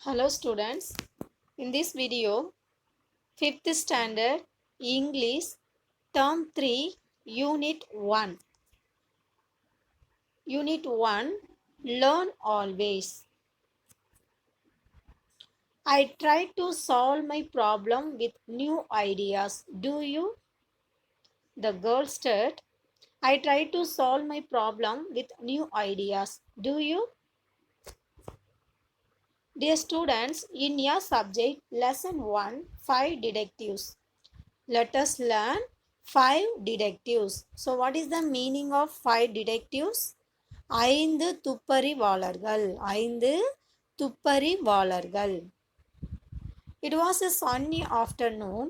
Hello students, in this video, 5th standard English Term 3 Unit 1. Unit 1 Learn Always. I try to solve my problem with new ideas. Do you? The girl said, I try to solve my problem with new ideas. Do you? Dear students, in your subject, lesson 1, 5 detectives. Let us learn 5 detectives. So what is the meaning of 5 detectives? ஐந்து துப்பறிவாளர்கள். ஐந்து துப்பறிவாளர்கள். It was a sunny afternoon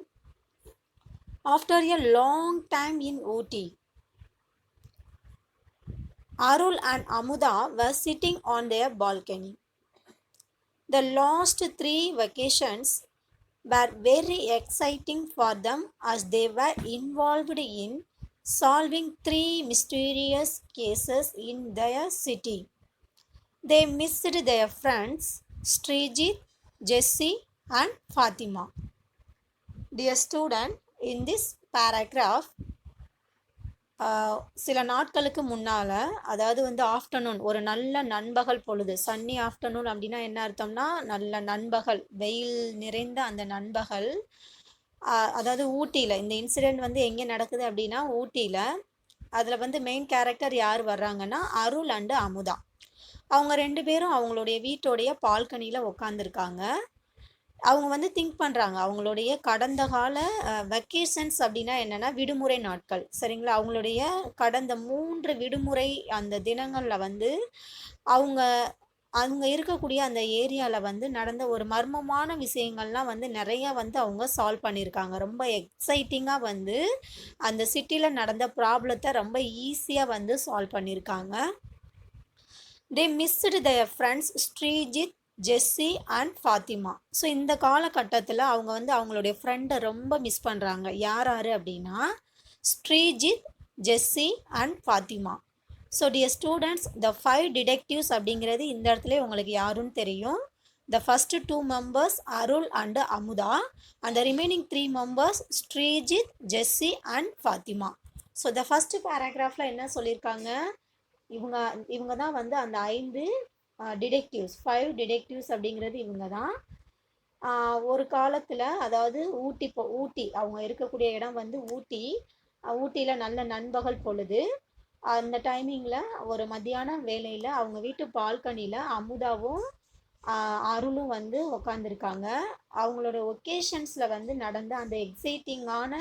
after a long time in Ooty. Arul and Amuda were sitting on their balcony. The last 3 vacations were very exciting for them as they were involved in solving 3 mysterious cases in their city. They missed their friends Srijit, Jesse and Fatima. Dear student, in this paragraph, சில நாட்களுக்கு முன்னால், அதாவது வந்து afternoon, ஒரு நல்ல நண்பகல் பொழுது, Sunny afternoon அப்படின்னா என்ன அர்த்தம்னா நல்ல நண்பகல், வெயில் நிறைந்த அந்த நண்பகல். அதாவது ஊட்டியில் இந்த இன்சிடெண்ட் வந்து எங்கே நடக்குது அப்படின்னா ஊட்டியில். அதில் வந்து மெயின் கேரக்டர் யார் வர்றாங்கன்னா அருள் அண்டு அமுதா. அவங்க 2 பேரும் அவங்களுடைய வீட்டோடைய பால்கனியில் உட்காந்துருக்காங்க. அவங்க வந்து திங்க் பண்ணுறாங்க அவங்களுடைய கடந்த கால வெக்கேஷன்ஸ் அப்படின்னா என்னென்னா விடுமுறை நாட்கள், சரிங்களா. அவங்களுடைய கடந்த 3 விடுமுறை அந்த தினங்களில் வந்து அவங்க அவங்க இருக்கக்கூடிய அந்த ஏரியாவில் வந்து நடந்த ஒரு மர்மமான விஷயங்கள்லாம் வந்து நிறையா வந்து அவங்க சால்வ் பண்ணியிருக்காங்க. ரொம்ப எக்ஸைட்டிங்காக வந்து அந்த சிட்டியில் நடந்த ப்ராப்ளத்தை ரொம்ப ஈஸியாக வந்து சால்வ் பண்ணியிருக்காங்க. They missed their friends Sreejith, Jessie and Fatima. So இந்த காலகட்டத்தில் அவங்க வந்து அவங்களுடைய ஃப்ரெண்டை ரொம்ப மிஸ் பண்ணுறாங்க. யார் யார் அப்படின்னா Sreejith, Jessie and Fatima. So dear students, the 5 detectives அப்படிங்கிறது இந்த இடத்துல உங்களுக்கு யாருன்னு தெரியும். The first 2 members Arul and Amudha and the remaining 3 members Sreejith, Jessie and Fatima. So the first பேராகிராஃபில் என்ன சொல்லியிருக்காங்க, இவங்க தான் வந்து அந்த 5 டிடெக்டிவ்ஸ், 5 டிடெக்டிவ்ஸ் அப்படிங்கிறது இவங்க தான். ஒரு காலத்தில், அதாவது ஊட்டி அவங்க இருக்கக்கூடிய இடம் வந்து ஊட்டியில் நல்ல நண்பகல் பொழுது. அந்த டைமிங்கில் ஒரு மத்தியான வேலையில் அவங்க வீட்டு பால்கனியில் அமுதாவும் அருளும் வந்து உக்காந்துருக்காங்க. அவங்களோட ஒகேஷன்ஸில் வந்து நடந்த அந்த எக்ஸைட்டிங்கான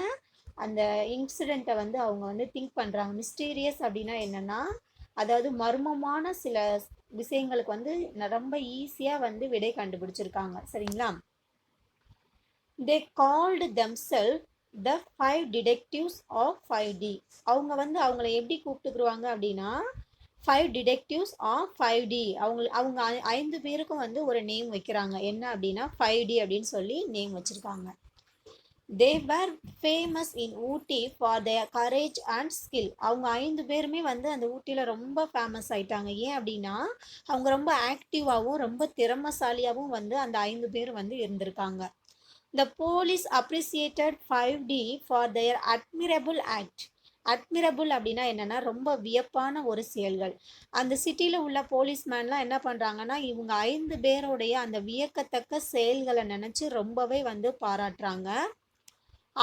அந்த இன்சிடெண்ட்டை வந்து அவங்க வந்து திங்க் பண்ணுறாங்க. மிஸ்டீரியஸ் அப்படின்னா என்னென்னா, அதாவது மர்மமான சில விஷயங்களுக்கு வந்து ரொம்ப ஈஸியாக வந்து விடை கண்டுபிடிச்சிருக்காங்க, சரிங்களா. They called themselves the 5 detectives of 5D. அவங்க வந்து அவங்கள எப்படி கூப்பிட்டுக்குருவாங்க அப்படின்னா 5 டிடெக்டிவ்ஸ் ஆஃப் 5D. அவங்க 5 பேருக்கும் வந்து ஒரு நேம் வைக்கிறாங்க. என்ன அப்படின்னா 5D அப்படின்னு சொல்லி நேம் வச்சுருக்காங்க. They were famous in Ooty for their courage and skill. அவங்க 5 பேருமே வந்து அந்த ஊட்டியில் ரொம்ப ஃபேமஸ் ஆயிட்டாங்க. ஏன் அப்படின்னா அவங்க ரொம்ப ஆக்டிவாகவும் ரொம்ப திறமசாலியாகவும் வந்து அந்த 5 பேர் வந்து இருந்திருக்காங்க. The police appreciated 5D for their admirable act. Admirable அப்படின்னா என்னென்னா ரொம்ப வியப்பான ஒரு செயல்கள். அந்த சிட்டியில் உள்ள போலீஸ்மேன்லாம் என்ன பண்ணுறாங்கன்னா இவங்க 5 பேருடைய அந்த வியக்கத்தக்க செயல்களை நினச்சி ரொம்பவே வந்து பாராட்டுறாங்க.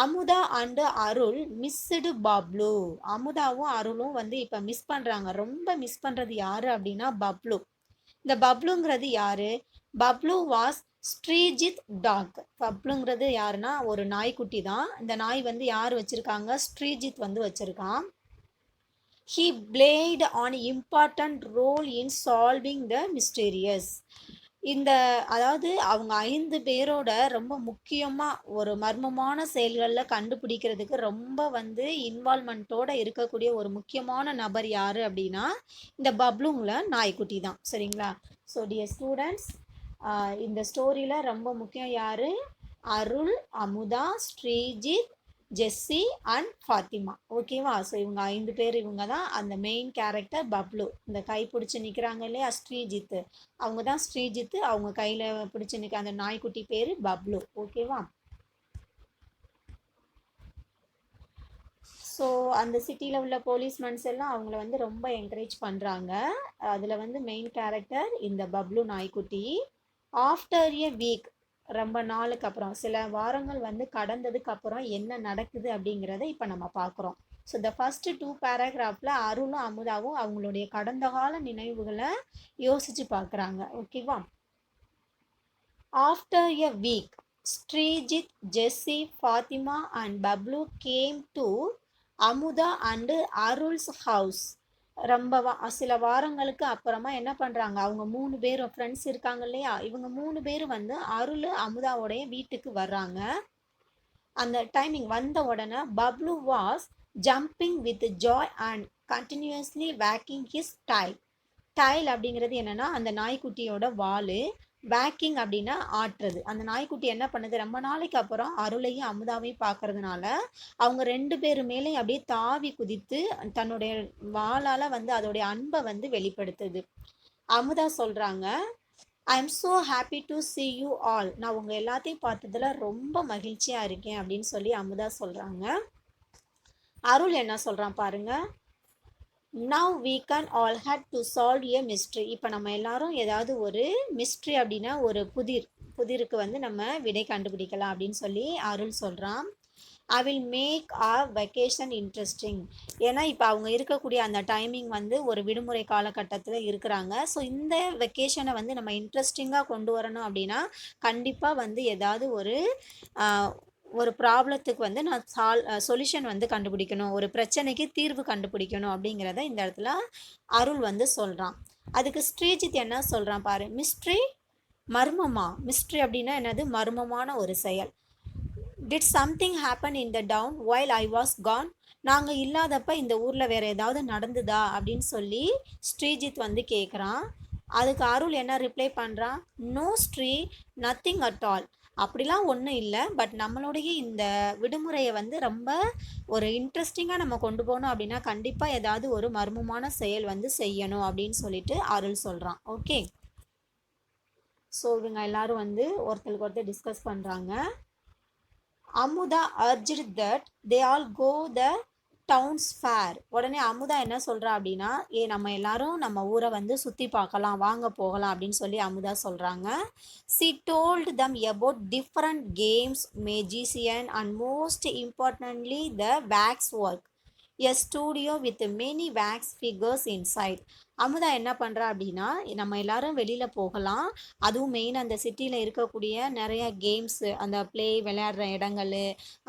Amudha and Arul missed Bablu. அமுதாவும் அருளும் வந்து இப்போ மிஸ் பண்ணுறாங்க. ரொம்ப மிஸ் பண்ணுறது யார் அப்படின்னா பப்ளு. இந்த பப்ளுங்கிறது யார்? Bablu was Sreejith dog. பப்ளுங்கிறது யாருன்னா ஒரு நாய்க்குட்டி தான். இந்த நாய் வந்து யார் வச்சுருக்காங்க? ஸ்ரீஜித் வந்து வச்சுருக்கான். He played an important role in solving the mysterious. அதாவது அவங்க 5 பேரோட ரொம்ப முக்கியமாக ஒரு மர்மமான செயல்களில் கண்டுபிடிக்கிறதுக்கு ரொம்ப வந்து இன்வால்மெண்ட்டோடு இருக்கக்கூடிய ஒரு முக்கியமான நபர் யார் அப்படின்னா இந்த பப்ளுங்கள நாய்க்குட்டி தான், சரிங்களா. ஸோ டியர் ஸ்டூடெண்ட்ஸ், இந்த ஸ்டோரியில் ரொம்ப முக்கியம் யார்? அருள், அமுதா, ஸ்ரீஜித், ஜெஸ்ஸி அண்ட் ஃபாத்திமா. ஓகேவா? ஸோ இவங்க 5 பேர், இவங்க தான் அந்த மெயின் கேரக்டர் பப்ளு. இந்த கை பிடிச்சி நிற்கிறாங்க இல்லையா ஸ்ரீஜித்து, அவங்க தான் ஸ்ரீஜித்து. அவங்க கையில் பிடிச்சி நிற்க அந்த நாய்க்குட்டி பேர் பப்ளு. ஓகேவா? ஸோ அந்த சிட்டியில் உள்ள போலீஸ்மென்ஸ் எல்லாம் அவங்கள வந்து ரொம்ப என்கரேஜ் பண்ணுறாங்க. அதில் வந்து மெயின் கேரக்டர் இந்த பப்ளு நாய்க்குட்டி. ஆஃப்டர் எ வீக், ரொம்ப நாளுக்கு அப்புறம், சில வாரங்கள் வந்து கடந்ததுக்கு அப்புறம் என்ன நடக்குது அப்படிங்கிறத இப்போ நம்ம பார்க்குறோம். ஸோ இந்த ஃபஸ்ட்டு 2 பேராகிராஃபில் அருளும் அமுதாவும் அவங்களுடைய கடந்த கால நினைவுகளை யோசித்து பார்க்குறாங்க. ஓகேவா? After a week, Sreejith, Jessie, Fathima and Bablu came to Amudha and Arul's house. ரொம்ப சில வாரங்களுக்கு அப்புறமா என்ன பண்ணுறாங்க, அவங்க 3 பேரும் ஃப்ரெண்ட்ஸ் இருக்காங்க இல்லையா, இவங்க 3 பேரும் வந்து அருள் அமுதாவோடைய வீட்டுக்கு வர்றாங்க. அந்த டைமிங் வந்த உடனே Bablu was jumping with joy and continuously wagging his tail. Tail அப்படிங்கிறது என்னென்னா அந்த நாய்க்குட்டியோட வால். வேக்கிங் அப்படின்னா ஆட்டுறது. அந்த நாய்க்குட்டி என்ன பண்ணுது, ரொம்ப நாளைக்கு அப்புறம் அருளையும் அமுதாவையும் பார்க்கறதுனால அவங்க 2 பேர் மேலேயும் அப்படியே தாவி குதித்து தன்னுடைய வாளால் வந்து அதோடைய அன்பை வந்து வெளிப்படுத்துது. அமுதா சொல்கிறாங்க, I am so happy to C you all. நான் உங்கள் எல்லாத்தையும் பார்த்ததில் ரொம்ப மகிழ்ச்சியாக இருக்கேன் அப்படின்னு சொல்லி அமுதா சொல்கிறாங்க. அருள் என்ன சொல்கிறான் பாருங்க, now we can all had to solve a mystery. இப்போ நம்ம எல்லாரும் ஏதாவது ஒரு மிஸ்ட்ரி அப்படின்னா ஒரு புதிருக்கு வந்து நம்ம விடை கண்டுபிடிக்கலாம் அப்படின்னு சொல்லி அருள் சொல்கிறான். I will make our vacation interesting. ஏன்னா இப்போ அவங்க இருக்கக்கூடிய அந்த டைமிங் வந்து ஒரு விடுமுறை காலகட்டத்தில் இருக்கிறாங்க. ஸோ இந்த வெக்கேஷனை வந்து நம்ம இன்ட்ரெஸ்டிங்காக கொண்டு வரணும் அப்படின்னா கண்டிப்பாக வந்து ஏதாவது ஒரு ப்ராப்ளத்துக்கு வந்து நான் சொல்யூஷன் வந்து கண்டுபிடிக்கணும், ஒரு பிரச்சனைக்கு தீர்வு கண்டுபிடிக்கணும் அப்படிங்கிறத இந்த இடத்துல அருள் வந்து சொல்கிறான். அதுக்கு ஸ்ரீஜித் என்ன சொல்கிறான் பாரு, மிஸ்ட்ரி, மர்மமா? மிஸ்ட்ரி அப்படின்னா என்னது, மர்மமான ஒரு செயல். Did something happen in the down while I was Khan. நாங்கள் இல்லாதப்ப இந்த ஊரில் வேறு ஏதாவது நடந்துதா அப்படின்னு சொல்லி ஸ்ரீஜித் வந்து கேட்குறான். அதுக்கு அருள் என்ன ரிப்ளை பண்ணுறான், no Sri, nothing at all. அப்படிலாம் ஒன்றும் இல்லை, பட் நம்மளுடைய இந்த விடுமுறையை வந்து ரொம்ப ஒரு இன்ட்ரெஸ்டிங்காக நம்ம கொண்டு போகணும் அப்படின்னா கண்டிப்பாக ஏதாவது ஒரு மர்மமான செயல் வந்து செய்யணும் அப்படின்னு சொல்லிட்டு அருள் சொல்கிறான். ஓகே, ஸோ இவங்க எல்லாரும் வந்து ஒருத்தருக்கு ஒருத்தர் டிஸ்கஸ் பண்ணுறாங்க. Amudha urged that they all go the towns fair. உடனே அமுதா என்ன சொல்கிறா அப்படின்னா, நம்ம எல்லாரும் நம்ம ஊரை வந்து சுற்றி பார்க்கலாம், வாங்க போகலாம் அப்படின்னு சொல்லி அமுதா சொல்கிறாங்க. she told them about different games, magician and most importantly the wax work, a studio with many wax figures inside. Amudha என்ன பண்ணுறா அப்படின்னா, நம்ம எல்லாரும் வெளியில் போகலாம், அதுவும் மெயின் அந்த சிட்டியில் இருக்கக்கூடிய நிறையா கேம்ஸு, அந்த ப்ளே விளையாடுற இடங்கள்,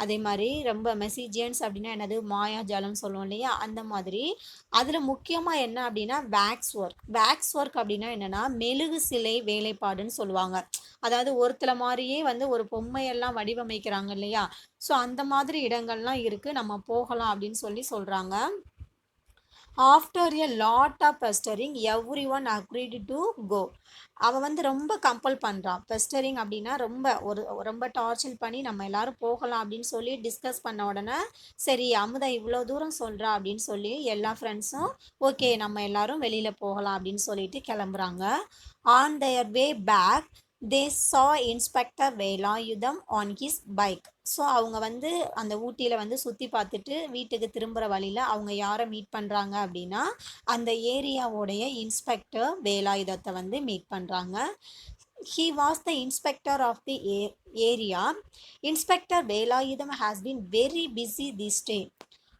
அதே மாதிரி ரொம்ப மெசிஜியன்ஸ் அப்படின்னா என்னது, மாயாஜாலம் சொல்லுவோம் இல்லையா, அந்த மாதிரி. அதில் முக்கியமாக என்ன அப்படின்னா வேக்ஸ் ஒர்க். வேக்ஸ் ஒர்க் அப்படின்னா என்னென்னா மெழுகு சிலை வேலைப்பாடுன்னு சொல்லுவாங்க. அதாவது ஒருத்தல மாதிரியே வந்து ஒரு பொம்மையெல்லாம் வடிவமைக்கிறாங்க இல்லையா, ஸோ அந்த மாதிரி இடங்கள்லாம் இருக்குது, நம்ம போகலாம் அப்படின்னு சொல்லி சொல்கிறாங்க. After a lot of pestering everyone agreed to go. அவன் வந்து ரொம்ப கம்பல் பண்ணுறான். பெஸ்டரிங் அப்படின்னா ரொம்ப டார்ச்சர் பண்ணி நம்ம எல்லாரும் போகலாம் அப்படின்னு சொல்லி டிஸ்கஸ் பண்ண உடனே சரி அமுதா இவ்வளோ தூரம் சொல்கிறா அப்படின்னு சொல்லி எல்லா ஃப்ரெண்ட்ஸும் ஓகே நம்ம எல்லாரும் வெளியில் போகலாம் அப்படின்னு சொல்லிட்டு கிளம்புறாங்க. On their way back they saw inspector Velayudham on his bike. So அவங்க வந்து அந்த ஊட்டியில் வந்து சுற்றி பார்த்துட்டு வீட்டுக்கு திரும்புகிற வழியில் அவங்க யாரை மீட் பண்ணுறாங்க அப்படின்னா அந்த ஏரியாவோடைய இன்ஸ்பெக்டர் வேலாயுதத்தை வந்து மீட் பண்ணுறாங்க. he was the inspector of the area. Inspector Velayutham has been very busy this day.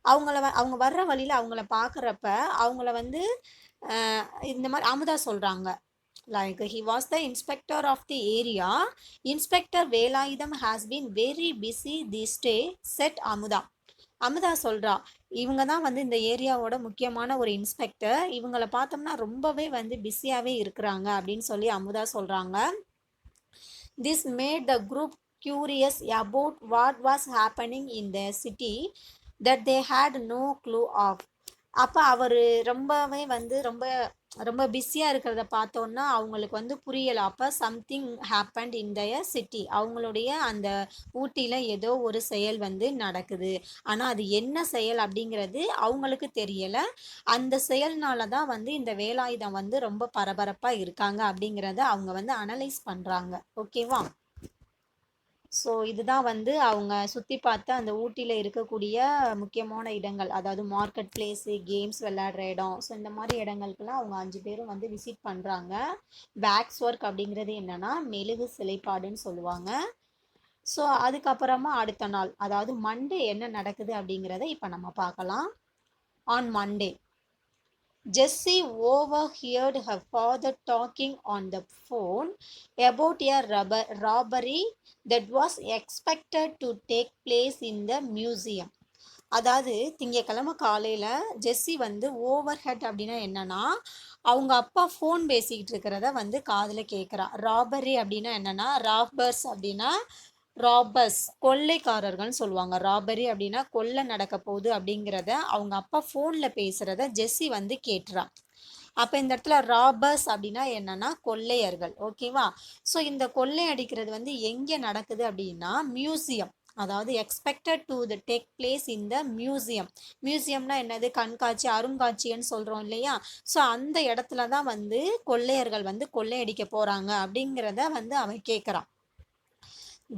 அவங்க வர்ற வழியில் அவங்கள பார்க்குறப்ப அவங்கள வந்து இந்த மாதிரி அமுதா சொல்கிறாங்க, like he was the inspector of the area. Inspector Velayutham has been very busy this day, said Amudha. Amudha சொல்கிறா, இவங்க தான் வந்து இந்த ஏரியாவோட முக்கியமான ஒரு இன்ஸ்பெக்டர், இவங்கள பார்த்தோம்னா ரொம்பவே வந்து பிஸியாகவே இருக்கிறாங்க அப்படின்னு சொல்லி அமுதா சொல்கிறாங்க. This made the group curious about what was happening in the city that they had no clue of. அப்ப அவரு ரொம்பவே வந்து ரொம்ப ரொம்ப பிஸியா இருக்கிறத பார்த்தோன்னா, அவங்களுக்கு வந்து புரியல. அப்ப something happened in their city. அவங்களுடைய அந்த ஊட்டியில ஏதோ ஒரு செயல் வந்து நடக்குது. ஆனா, அது என்ன செயல் அப்படிங்கிறது அவங்களுக்கு தெரியல. அந்த செயல்னால தான் வந்து இந்த வேலாயுதம் வந்து ரொம்ப பரபரப்பா இருக்காங்க அப்படிங்கிறத அவங்க வந்து அனலைஸ் பண்றாங்க. ஓகேவா? ஸோ இதுதான் வந்து அவங்க சுத்தி பார்த்த அந்த ஊட்டியில இருக்கக்கூடிய முக்கியமான இடங்கள். அதாவது மார்க்கெட் பிளேஸு, கேம்ஸ் விளையாடுற இடம். ஸோ இந்த மாரி இடங்களுக்கெல்லாம் அவங்க 5 பேரும் வந்து விசிட் பண்றாங்க. வேக்ஸ் ஒர்க் அப்படிங்கிறது என்னன்னா, மெழுகு சிலைப்பாடுன்னு சொல்லுவாங்க. ஸோ அதுக்கப்புறமா அடுத்த நாள், அதாவது மண்டே என்ன நடக்குது அப்படிங்கிறத இப்ப நம்ம பார்க்கலாம். On Monday, Jessie overheard her father talking on the phone about a robbery that was expected to take place in the museum. அதாவது திங்கக்கிழமை காலையில ஜெஸ்ஸி வந்து ஓவர் ஹெட் அப்படின்னா என்னன்னா, அவங்க அப்பா ஃபோன் பேசிக்கிட்டு இருக்கிறத வந்து காதுல கேட்குறா. ராபரி அப்படின்னா என்னன்னா, ராபர்ஸ் அப்படின்னா ராபர்ஸ் கொள்ளைக்காரர்கள்னு சொல்லுவாங்க. ராபரி அப்படின்னா கொள்ளை நடக்க போகுது அப்படிங்கிறத அவங்க அப்பா ஃபோன்ல பேசுறத ஜெஸ்ஸி வந்து கேட்டுறா. அப்ப இந்த இடத்துல ராபர்ஸ் அப்படின்னா என்னன்னா கொள்ளையர்கள். ஓகேவா? ஸோ இந்த கொள்ளை அடிக்கிறது வந்து எங்க நடக்குது அப்படின்னா மியூசியம். அதாவது expected to the take place in the museum. மியூசியம்னா என்னது? கண்காட்சி, அருங்காட்சியன்னு சொல்றோம் இல்லையா? ஸோ அந்த இடத்துல தான் வந்து கொள்ளையர்கள் வந்து கொள்ளையடிக்க போறாங்க அப்படிங்கிறத வந்து அவன் கேட்குறான்.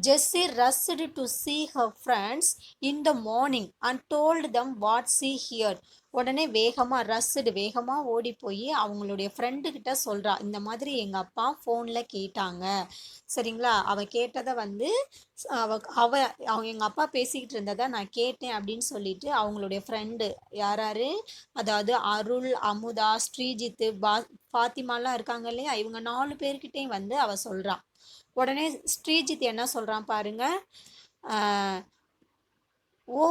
Jessie rushed to see her friends in the morning and told them what she heard. உடனே வேகமா ஓடி போய் அவங்களுடைய ஃப்ரெண்டு கிட்ட சொல்றா, இந்த மாதிரி எங்க அப்பா ஃபோன்ல கேட்டாங்க. சரிங்களா? அவ கேட்டதை வந்து அவ அவ அவங்க எங்க அப்பா பேசிக்கிட்டு இருந்ததை நான் கேட்டேன் அப்படின்னு சொல்லிட்டு அவங்களுடைய ஃப்ரெண்டு யாராரு, அதாவது அருள், அமுதா, ஸ்ரீஜித்து, ஃபாத்திமாலாம் இருக்காங்க இல்லையா, இவங்க 4 பேர்கிட்டையும் வந்து அவ சொல்றா. உடனே ஸ்ரீஜித் என்ன சொல்றான் பாருங்க. Oh,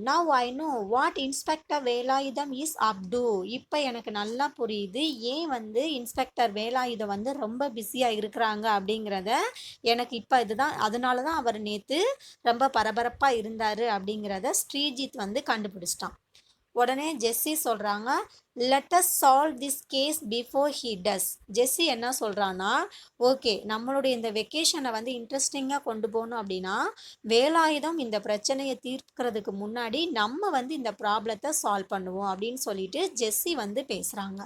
now I know what inspector Velayudham is up to. இப்போ எனக்கு நல்லா புரியுது ஏன் வந்து இன்ஸ்பெக்டர் வேலாயுதம் வந்து ரொம்ப பிஸியாக இருக்கிறாங்க அப்படிங்கிறத. எனக்கு இப்போ இதுதான், அதனால தான் அவர் நேற்று ரொம்ப பரபரப்பாக இருந்தார் அப்படிங்கிறத ஸ்ரீஜித் வந்து கண்டுபிடிச்சிட்டான். உடனே ஜெஸ்ஸி சொல்கிறாங்க, let us solve this case before he does. Jessie என்ன சொல்கிறான்னா, ஓகே நம்மளுடைய இந்த வெக்கேஷனை வந்து இன்ட்ரெஸ்டிங்காக கொண்டு போகணும் அப்படின்னா வேலாயுதம் இந்த பிரச்சனையை தீர்க்கிறதுக்கு முன்னாடி நம்ம வந்து இந்த ப்ராப்ளத்தை சால்வ் பண்ணுவோம் அப்படின்னு சொல்லிட்டு ஜெஸ்ஸி வந்து பேசுகிறாங்க.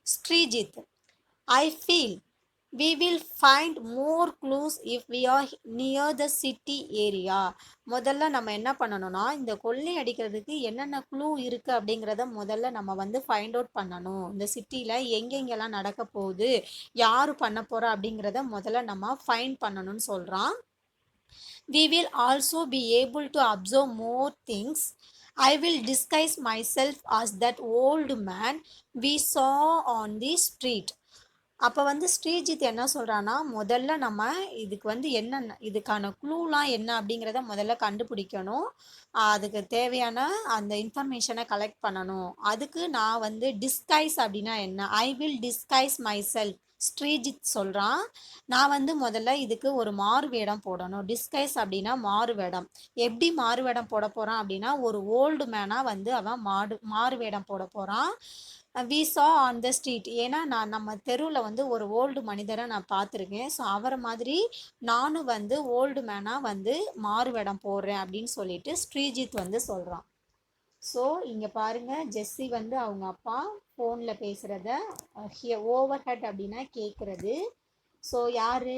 Sreejith, I feel we will find more clues if we are near the city area. முதல்ல நம்ம என்ன பண்ணணும்னா, இந்த கொள்ளை அடிக்கிறதுக்கு என்னென்ன க்ளூ இருக்குது அப்படிங்கிறத முதல்ல நம்ம வந்து ஃபைண்ட் அவுட் பண்ணணும். இந்த சிட்டியில் எங்கெங்கெல்லாம் நடக்க போகுது, யார் பண்ண போகிறா அப்படிங்கிறத முதல்ல நம்ம ஃபைண்ட் பண்ணணும்னு சொல்கிறான். We will also be able to observe more things. I will disguise myself as that old man we saw on the street. அப்போ வந்து ஸ்ரீஜித் என்ன சொல்கிறான்னா, முதல்ல நம்ம இதுக்கு வந்து என்ன, இதுக்கான க்ளூலாம் என்ன அப்படிங்கிறத முதல்ல கண்டுபிடிக்கணும். அதுக்கு தேவையான அந்த இன்ஃபர்மேஷனை கலெக்ட் பண்ணணும். அதுக்கு நான் வந்து டிஸ்கைஸ் அப்படின்னா என்ன, I will disguise my self. Sreejith சொல்கிறான், நான் வந்து முதல்ல இதுக்கு ஒரு மாறு வேடம் போடணும். டிஸ்கைஸ் அப்படின்னா மாறு வேடம். எப்படி மாறு வேடம் போட போகிறான் அப்படின்னா, ஒரு ஓல்டு மேனாக வந்து அவன் மாறு வேடம் போட போகிறான். We saw on the street. ஏன்னா நான் நம்ம தெருவில் வந்து ஒரு ஓல்டு மனிதரை நான் பார்த்துருக்கேன். ஸோ அவரை மாதிரி நானும் வந்து ஓல்டு மேனாக வந்து மாறு வேடம் போடுறேன் அப்படின்னு சொல்லிட்டு ஸ்ரீஜித் வந்து சொல்கிறான். ஸோ இங்கே பாருங்க, ஜெஸ்ஸி வந்து அவங்க அப்பா ஃபோனில் பேசுகிறத ஓவர் ஹெட் அப்படின்னா கேட்குறது. ஸோ யார்?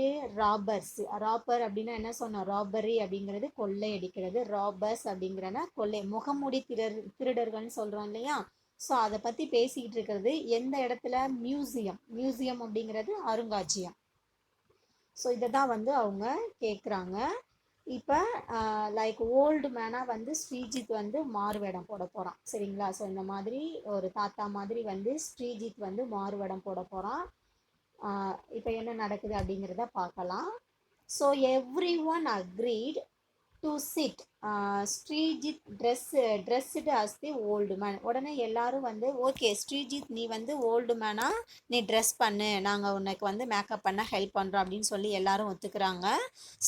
ராபர்ஸ். ராபர் அப்படின்னா என்ன சொன்னோம்? ராபரி அப்படிங்கிறது கொள்ளை அடிக்கிறது. ராபர்ஸ் அப்படிங்கிறனா கொள்ளை, முகமூடி திருடர்கள்னு சொல்கிறோம் இல்லையா? ஸோ அதை பற்றி பேசிக்கிட்டு இருக்கிறது எந்த இடத்துல? மியூசியம். மியூசியம் அப்படிங்கிறது அருங்காட்சியம். ஸோ இதை தான் வந்து அவங்க கேட்குறாங்க. இப்போ லைக் ஓல்டு மேனாக வந்து ஸ்ரீஜித் வந்து மாறுவேடம் போட போகிறான். சரிங்களா? ஸோ இந்த மாதிரி ஒரு தாத்தா மாதிரி வந்து ஸ்ரீஜித் வந்து மாறுவேடம் போட போகிறான். இப்போ என்ன நடக்குது அப்படிங்கிறத பார்க்கலாம். So everyone agreed to sit. Sreejith dressed as the old man. உடனே எல்லாரும் வந்து ஓகே ஸ்ரீஜித் நீ வந்து ஓல்டு மேனா, நீ ட்ரெஸ் பண்ணு, நாங்கள் உனக்கு வந்து மேக்கப் பண்ண ஹெல்ப் பண்ணுறோம் அப்படின்னு சொல்லி எல்லாரும் ஒத்துக்கிறாங்க.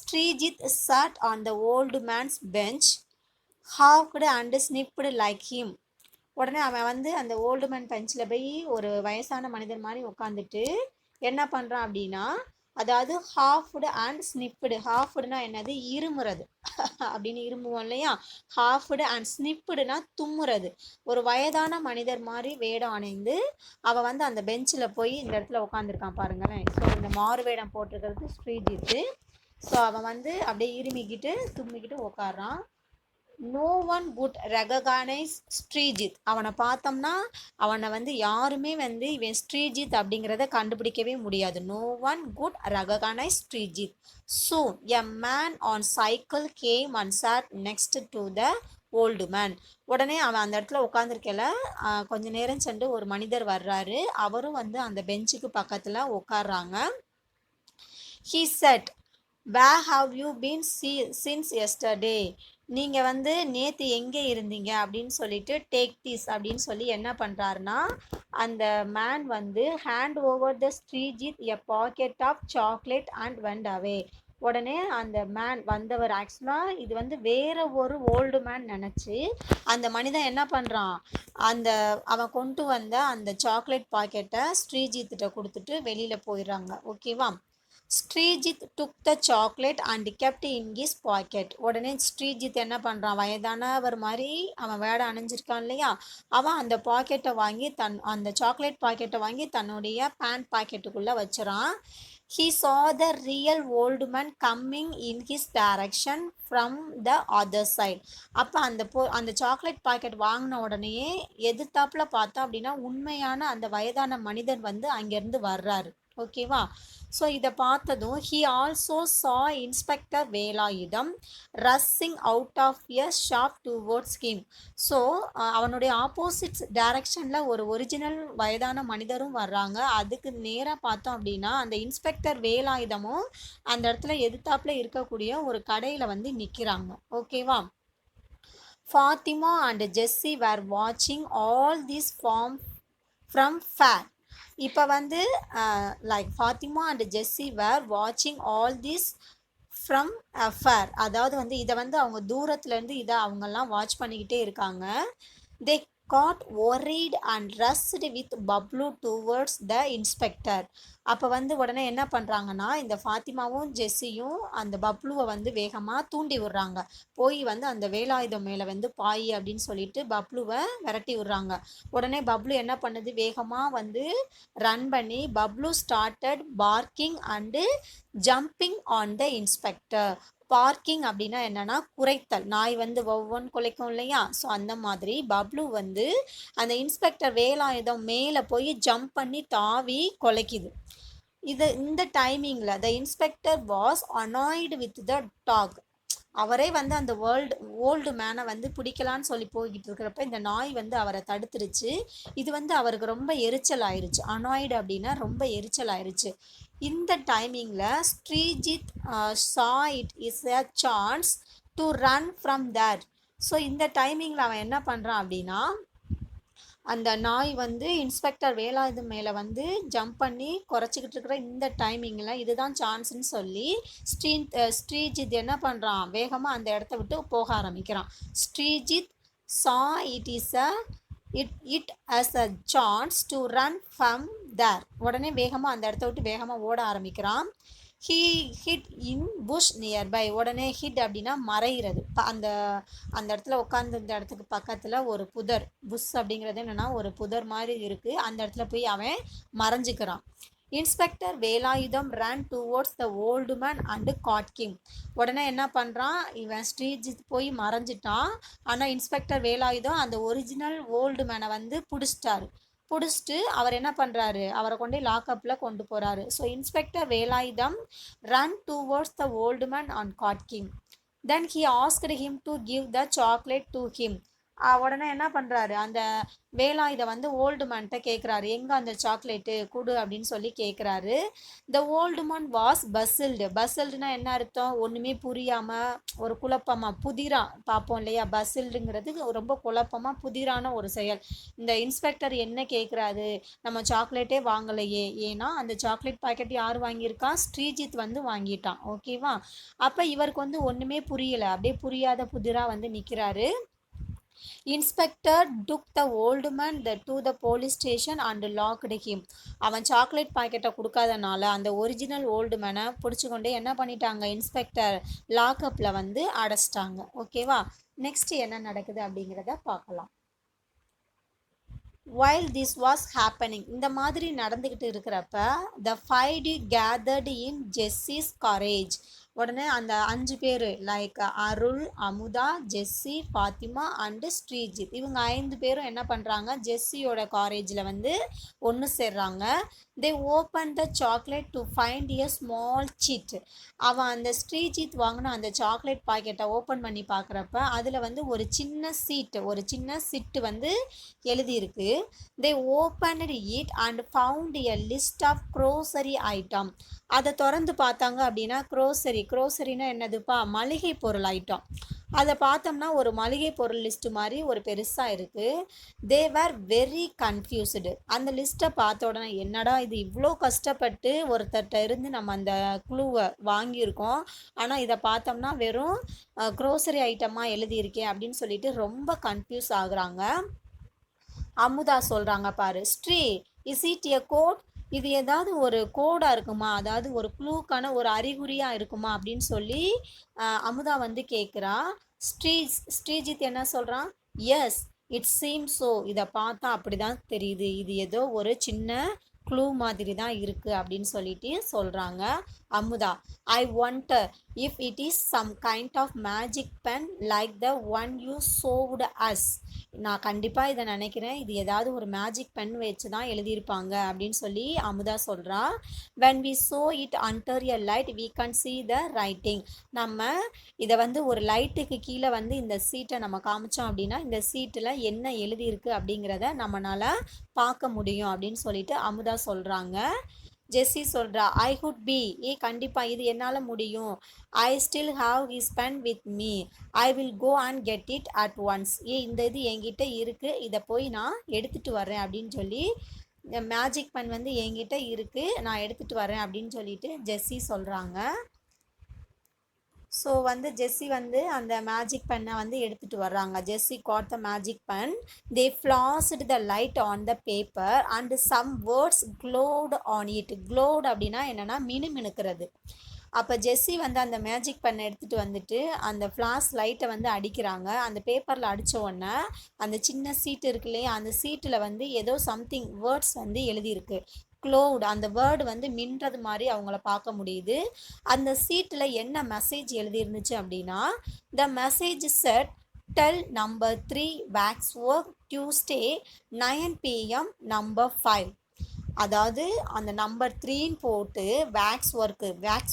Sreejith sat on the old man's bench, hawked and sniffed like him. உடனே அவன் வந்து அந்த ஓல்டு மேன் பெஞ்சில் போய் ஒரு வயசான மனிதர் மாதிரி உட்காந்துட்டு என்ன பண்ணுறான் அப்படின்னா, அதாவது ஹாஃப்டு அண்ட் ஸ்னிப்டு. ஹாஃப்டுனா என்னது, இருமுறது அப்படின்னு இருமுவோம் இல்லையா, ஹாஃப்டு அண்ட் ஸ்னிப்டுனா தும்முறது. ஒரு வயதான மனிதர் மாதிரி வேடம் அணிந்து அவன் வந்து அந்த பெஞ்சில் போய் இந்த இடத்துல உட்காந்துருக்கான் பாருங்களேன். ஸோ இந்த மாறு வேடம் போட்டிருக்கிறது ஸ்ரீஜித்து. ஸோ அவன் வந்து அப்படியே இருமிக்கிட்டு தும்மிக்கிட்டு உட்காடுறான். No one could recognise Sreejith. அவனை பார்த்தோம்னா அவனை வந்து யாருமே வந்து இவன் ஸ்ரீஜித் அப்படிங்கிறத கண்டுபிடிக்கவே முடியாது. No one could recognise Sreejith. Soon a man on cycle came and sat next to the old man. உடனே அவன் அந்த இடத்துல உட்காந்துருக்கல, கொஞ்ச நேரம் சென்று ஒரு மனிதர் வர்றாரு. அவரும் வந்து அந்த பெஞ்சுக்கு பக்கத்தில் உட்காடுறாங்க. He said, where have you been since yesterday? நீங்கள் வந்து நேற்று எங்கே இருந்தீங்க அப்படின்னு சொல்லிட்டு டேக் திஸ் அப்படின்னு சொல்லி என்ன பண்ணுறாருன்னா, அந்த மேன் வந்து hand over the Sreejith a packet of chocolate and went away. உடனே அந்த மேன் வந்தவர் ஆக்சுவலாக இது வந்து வேற ஒரு ஓல்டு மேன் நினச்சி அந்த மனிதன் என்ன பண்ணுறான், அவன் கொண்டு வந்த அந்த சாக்லேட் பாக்கெட்டை ஸ்ரீஜித்திட்ட கொடுத்துட்டு வெளியில் போயிடுறாங்க. ஓகேவா. Sreejith took the chocolate and kept in his pocket. உடனே ஸ்ரீஜித் என்ன பண்ணுறான், வயதானவர் மாதிரி அவன் வேடம் அணிஞ்சிருக்கான் இல்லையா, அவன் அந்த பாக்கெட்டை வாங்கி அந்த சாக்லேட் பாக்கெட்டை வாங்கி தன்னுடைய pant பாக்கெட்டுக்குள்ளே வச்சுறான். He saw the real old man coming in his direction from the other side. அப்போ அந்த சாக்லேட் பாக்கெட் வாங்கின உடனேயே எதிர்த்தாப்புல பார்த்தா அப்படின்னா உண்மையான அந்த வயதான மனிதன் வந்து அங்கேருந்து வர்றாரு. ஓகேவா. ஸோ இதை பார்த்ததும் he also saw inspector Velayudham rushing out of a shop towards him. So அவனுடைய ஆப்போசிட் டைரக்ஷனில் ஒரு ஒரிஜினல் வயதான மனிதரும் வர்றாங்க. அதுக்கு நேராக பார்த்தோம் அப்படின்னா அந்த இன்ஸ்பெக்டர் வேலாயுதமும் அந்த இடத்துல எதிர்த்தாப்புல இருக்கக்கூடிய ஒரு கடையில் வந்து நிற்கிறாங்க. ஓகேவா. ஃபாத்திமா அண்ட் ஜெஸ்ஸி வேர் வாட்சிங் ஆல் திஸ் ஃப்ரம் ஃபேர். இப்போ வந்து like Fathima and Jessie were வாட்சிங் ஆல் திஸ் ஃப்ரம் ஃபேர். அதாவது வந்து இதை வந்து அவங்க தூரத்துலேருந்து இதை அவங்கெல்லாம் வாட்ச் பண்ணிக்கிட்டே இருக்காங்க. தே got worried and rushed with Bablu towards the inspector. அப்போ வந்து உடனே என்ன பண்ணுறாங்கன்னா, இந்த ஃபாத்திமாவும் ஜெஸ்ஸியும் அந்த பப்ளுவை வந்து வேகமாக தூண்டி விடுறாங்க. போய் வந்து அந்த வேலாயுதம் மேலே வந்து பாய் அப்படின்னு சொல்லிட்டு பப்ளுவை விரட்டி விடுறாங்க. உடனே பப்ளு என்ன பண்ணுது, வேகமாக வந்து ரன் பண்ணி Bablu started parking and jumping on the inspector. Parking அப்படின்னா என்னன்னா குறைத்தல். நாய் வந்து ஒவ்வொன்று குலைக்கும் இல்லையா, ஸோ அந்த மாதிரி பப்ளு வந்து அந்த இன்ஸ்பெக்டர் வேலாயுதம் மேலே போய் ஜம்ப் பண்ணி தாவி குலைக்குது. இந்த டைமிங்கில் the inspector was annoyed with the dog. அவரே வந்து அந்த ஓல்டு மேனை வந்து பிடிக்கலான்னு சொல்லி போய்கிட்டு இருக்கிறப்ப இந்த நாய் வந்து அவரை தடுத்துருச்சு. இது வந்து அவருக்கு ரொம்ப எரிச்சல் ஆயிடுச்சு. அனாய்டு அப்படின்னா ரொம்ப எரிச்சல் ஆயிடுச்சு. இந்த டைமிங்கில் Sreejith saw it is a chance to run from that. So இந்த டைமிங்கில் அவன் என்ன பண்ணுறான் அப்படின்னா, அந்த நாய் வந்து இன்ஸ்பெக்டர் வேலாயுதம் மேலே வந்து ஜம்ப் பண்ணி குறைச்சிக்கிட்டு இருக்கிற இந்த டைமிங்கில் இதுதான் சான்ஸ்ன்னு சொல்லி ஸ்ரீஜித் என்ன பண்ணுறான், வேகமாக அந்த இடத்த விட்டு போக ஆரம்பிக்கிறான். Sreejith saw it as a chance to run from there. உடனே வேகமாக அந்த இடத்த விட்டு வேகமாக ஓட ஆரம்பிக்கிறான். He hid in bush nearby. உடனே ஹிட் அப்படின்னா மறைகிறது. அந்த இடத்துல உட்காந்து இந்த இடத்துக்கு பக்கத்தில் ஒரு புதர், புஷ் அப்படிங்கிறது என்னென்னா ஒரு புதர் மாதிரி இருக்குது, அந்த இடத்துல போய் அவன் மறைஞ்சிக்கிறான். Inspector Velayudham ran towards the old man and caught him. உடனே என்ன பண்ணுறான், இவன் ஸ்ரீஜித் போய் மறைஞ்சிட்டான். ஆனால் இன்ஸ்பெக்டர் வேலாயுதம் அந்த ஒரிஜினல் ஓல்டு மேனை வந்து பிடிச்சிட்டு அவர் என்ன பண்ணுறாரு, அவரை கொண்டு லாக்அப்பில் கொண்டு போகிறாரு. So inspector Velayudham ran towards the old man and caught him. Then he asked him to give the chocolate to him. உடனே என்ன பண்ணுறாரு, அந்த வேலாயுதம் வந்து ஓல்டு மேன்கிட்ட கேட்குறாரு, எங்கே அந்த சாக்லேட்டு கொடு அப்படின்னு சொல்லி கேட்குறாரு. த ஓல்டு மேன் வாஸ் பசில்டுனா என்ன அர்த்தம், ஒன்றுமே புரியாமல் ஒரு குழப்பமாக புதிரா பார்ப்போம் இல்லையா. பசில்டுங்கிறது ரொம்ப குழப்பமாக புதிரான ஒரு செயல். இந்த இன்ஸ்பெக்டர் என்ன கேட்குறாரு, நம்ம சாக்லேட்டே வாங்கலையே, ஏன்னா அந்த சாக்லேட் பாக்கெட் யார் வாங்கியிருக்கா, ஸ்ரீஜித் வந்து வாங்கிட்டான். ஓகேவா. அப்போ இவருக்கு வந்து ஒன்றுமே புரியலை, அப்படியே புரியாத புதிராக வந்து நிற்கிறாரு. Inspector took the old man to the police station and locked him. அவன் சாக்லேட் பாக்கெட்டை கொடுக்காதனால அந்த ஒரிஜினல் ஓல்டு மேனை பிடிச்சி கொண்டு என்ன பண்ணிட்டாங்க, இன்ஸ்பெக்டர் லாக்அப்பில் வந்து அடைச்சிட்டாங்க. ஓகேவா, நெக்ஸ்ட் என்ன நடக்குது அப்படிங்கிறத பார்க்கலாம். while this was happening, இந்த மாதிரி நடந்துக்கிட்டு இருக்கிறப்ப the five gathered in Jesse's courage. உடனே அந்த 5 பேர் like Arul, Amudha, Jessie, Fathima and Sreejith, இவங்க 5 பேரும் என்ன பண்ணுறாங்க, ஜெஸ்ஸியோட காலேஜில் வந்து ஒன்று சேர்றாங்க. They open the chocolate to find a small chit. அவன் அந்த ஸ்ரீஜித் வாங்கின அந்த சாக்லேட் பாக்கெட்டை ஓப்பன் பண்ணி பார்க்குறப்ப அதில் வந்து ஒரு சின்ன சிட்டு வந்து எழுதியிருக்கு. They opened it and found a list of grocery item. அதை திறந்து பார்த்தாங்க அப்படின்னா க்ரோசரினா என்னதுப்பா, மளிகை பொருள் ஐட்டம். அதை பார்த்தோம்னா ஒரு மளிகை பொருள் லிஸ்ட்டு மாதிரி ஒரு பெருசாக இருக்குது. தே வேர் வெரி கன்ஃபியூஸ்டு. அந்த லிஸ்ட்டை பார்த்த உடனே என்னடா இது, இவ்வளோ கஷ்டப்பட்டு ஒருத்தர்கிட்ட இருந்து நம்ம அந்த க்ளூவை வாங்கியிருக்கோம், ஆனால் இதை பார்த்தோம்னா வெறும் க்ரோசரி ஐட்டமாக எழுதியிருக்கேன் அப்படின்னு சொல்லிட்டு ரொம்ப கன்ஃபியூஸ் ஆகுறாங்க. அமுதா சொல்கிறாங்க பாரு, Sri is it a code, இது ஏதாவது ஒரு கோடாக இருக்குமா, அதாவது ஒரு க்ளூக்கான ஒரு அறிகுறியாக இருக்குமா அப்படின்னு சொல்லி அமுதா வந்து கேட்குறா. ஸ்ரீஜித் என்ன சொல்கிறான், எஸ் இட் சீம் ஸோ, இதை பார்த்தா அப்படி தான் தெரியுது, இது ஏதோ ஒரு சின்ன க்ளூ மாதிரி தான் இருக்குது அப்படின்னு சொல்லிட்டு சொல்கிறாங்க அமுதா. ஐ wonder if it is some kind of magic pen like the one you showed us. நான் கண்டிப்பாக இதை நினைக்கிறேன், இது ஏதாவது ஒரு மேஜிக் பென் வச்சு தான் எழுதியிருப்பாங்க அப்படின்னு சொல்லி அமுதா சொல்கிறா. when we saw it under a light we can see the writing. நம்ம இதை வந்து ஒரு லைட்டுக்கு கீழே வந்து இந்த சீட்டை நம்ம காமிச்சோம் அப்படின்னா இந்த சீட்டில் என்ன எழுதியிருக்கு அப்படிங்கிறத நம்மளால் பார்க்க முடியும் அப்படின்னு சொல்லிட்டு அமுதா சொல்கிறாங்க. ஜெஸ்ஸி சொல்கிறா, ஐ குட் பி, கண்டிப்பாக இது என்னால் முடியும். I still have his pen with me, I will go and get it at once. இந்த இது என்கிட்ட இருக்குது, இதை போய் நான் எடுத்துகிட்டு வரேன் அப்படின்னு சொல்லி, மேஜிக் பென் வந்து என்கிட்ட இருக்குது, நான் எடுத்துகிட்டு வரேன் அப்படின்னு சொல்லிட்டு ஜெஸ்ஸி சொல்கிறாங்க. ஸோ வந்து ஜெஸ்ஸி வந்து அந்த மேஜிக் பென்னை வந்து எடுத்துகிட்டு வர்றாங்க. Jessie got the magic pen. They flashed the light on the paper and some words glowed on it. Glowed அப்படின்னா என்னென்னா மினுமினுக்கிறது. அப்போ ஜெஸ்ஸி வந்து அந்த மேஜிக் பென்னை எடுத்துகிட்டு வந்துட்டு அந்த ஃப்ளாஷ் லைட்டை வந்து அடிக்கிறாங்க. அந்த பேப்பரில் அடித்த உடனே அந்த சின்ன சீட்டு இருக்கு இல்லையா, அந்த சீட்டில் வந்து ஏதோ சம்திங் வேர்ட்ஸ் வந்து எழுதியிருக்கு. க்ளோவ்டு, அந்த வேர்டு வந்து மின்றது மாதிரி அவங்கள பார்க்க முடியுது. அந்த சீட்டில் என்ன மெசேஜ் எழுதியிருந்துச்சு அப்படின்னா, the message said tell number 3 wax work Tuesday 9 PM number 5. அதாவது அந்த நம்பர் 3ன்னு போட்டு வேக்ஸ்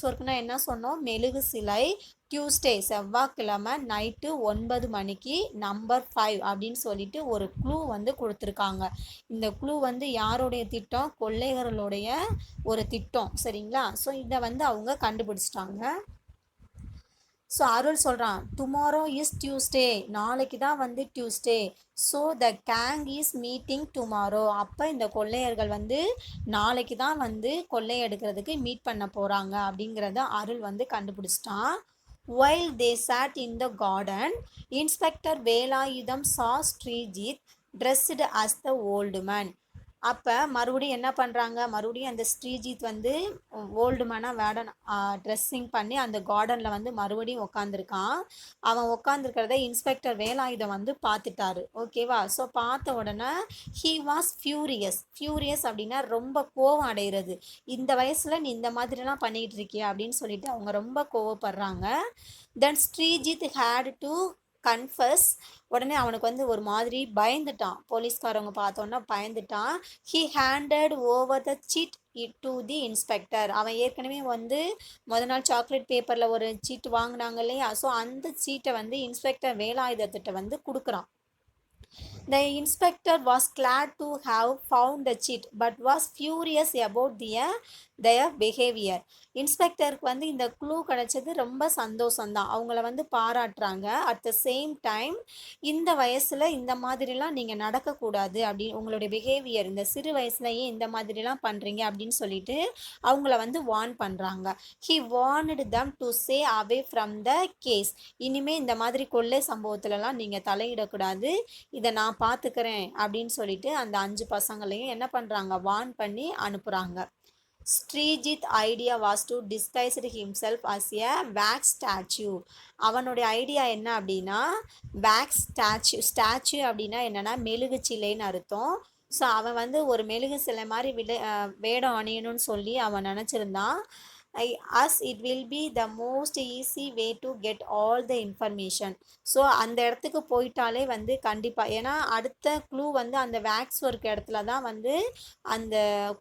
ஒர்க்னா என்ன சொன்னோம், மெழுகு சிலை, டியூஸ்டே செவ்வாய்க்கிழமை நைட்டு 9 மணிக்கு நம்பர் 5 அப்படின்னு சொல்லிட்டு ஒரு க்ளூ வந்து கொடுத்துருக்காங்க. இந்த க்ளூ வந்து யாருடைய திட்டம், கொள்ளையர்களுடைய ஒரு திட்டம், சரிங்களா. ஸோ இதை வந்து அவங்க கண்டுபிடிச்சிட்டாங்க. ஸோ அருள் சொல்கிறான், டுமாரோ இஸ் டியூஸ்டே, நாளைக்கு தான் வந்து Tuesday. So the gang is meeting tomorrow, அப்போ இந்த கொள்ளையர்கள் வந்து நாளைக்கு தான் வந்து கொள்ளையெடுக்கிறதுக்கு மீட் பண்ண போகிறாங்க அப்படிங்கிறத அருள் வந்து கண்டுபிடிச்சிட்டான். while they sat in the garden, Inspector Velayutham saw Srijit dressed as the old man. அப்போ மறுபடியும் என்ன பண்ணுறாங்க, மறுபடியும் அந்த ஸ்ரீஜித் வந்து ஓல்டு மேனாக வேடன் ட்ரெஸ்ஸிங் பண்ணி அந்த கார்டனில் வந்து மறுபடியும் உட்காந்துருக்கான். அவன் உட்காந்துருக்கிறத இன்ஸ்பெக்டர் வேலாயுதம் வந்து பார்த்துட்டாரு. ஓகேவா. ஸோ பார்த்த உடனே ஹீ வாஸ் ஃபியூரியஸ் அப்படின்னா ரொம்ப கோவம் அடைகிறது. இந்த வயசில் நீ இந்த மாதிரிலாம் பண்ணிகிட்டு இருக்கியா அப்படின்னு சொல்லிட்டு அவங்க ரொம்ப கோவப்படுறாங்க. Then Sreejith had to confess. உடனே அவனுக்கு வந்து ஒரு மாதிரி பயந்துட்டான். போலீஸ்காரவங்க பார்த்தோன்னா பயந்துட்டான். He handed over the sheet to the inspector. அவன் ஏற்கனவே வந்து நாள் சாக்லேட் பேப்பரில் ஒரு சீட் வாங்கினாங்க இல்லையா, ஸோ அந்த சீட்டை வந்து இன்ஸ்பெக்டர் வேலாயுதத்திட்ட வந்து கொடுக்குறான். The inspector was glad to have found the cheat but was furious about the their behavior. இன்ஸ்பெக்டருக்கு வந்து இந்த க்ளூ கிடைச்சது ரொம்ப சந்தோஷம்தான். அவங்கள வந்து பாராட்டுறாங்க. அட் த சேம் டைம் இந்த வயசுல இந்த மாதிரிலாம் நீங்க நடக்கக்கூடாது அப்படின்னு உங்களுடைய பிஹேவியர் இந்த சிறு வயசுலயே இந்த மாதிரிலாம் பண்றீங்க அப்படின்னு சொல்லிட்டு அவங்கள வந்து வார்ன் பண்றாங்க. He warned them to stay away from the case. இனிமே இந்த மாதிரி கொள்ளை சம்பவத்துலலாம் நீங்க தலையிடக்கூடாது. இதை நான் பார்த்துக்கிறேன் அப்படின்னு சொல்லிட்டு அந்த 5 பசங்களையும் என்ன பண்றாங்க வார்ன் பண்ணி அனுப்புறாங்க. Sreejith idea was to disguised himself as a wax statue. அவனுடைய ஐடியா என்ன அப்படின்னா வேக்ஸ் ஸ்டாச்சு அப்படின்னா என்னன்னா மெழுகு சிலைன்னு அர்த்தம். ஸோ அவன் வந்து ஒரு மெழுகு சிலை மாதிரி வேடம் அணியணும்னு சொல்லி அவன் நினச்சிருந்தான். as it will be the most easy way to get all the information. So அந்த இடத்துக்கு போயிட்டாலே வந்து கண்டிப்பாக ஏன்னா அடுத்த க்ளூ வந்து அந்த வேக்ஸ் ஒர்க் இடத்துல தான் வந்து அந்த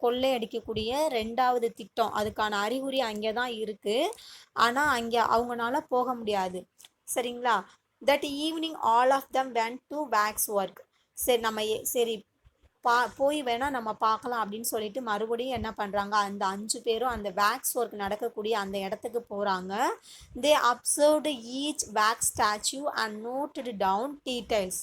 கொள்ளை அடிக்கக்கூடிய 2வது திட்டம் அதுக்கான அறிகுறி அங்கே தான் இருக்குது. ஆனால் அங்கே அவங்களால போக முடியாது. சரிங்களா. That evening all of them went to wax work. சரி போய் வேணால் நம்ம பார்க்கலாம் அப்படின்னு சொல்லிட்டு மறுபடியும் என்ன பண்ணுறாங்க அந்த 5 பேரும் அந்த வேக்ஸ் ஒர்க் நடக்கக்கூடிய அந்த இடத்துக்கு போகிறாங்க. They observed each wax statue and noted down details.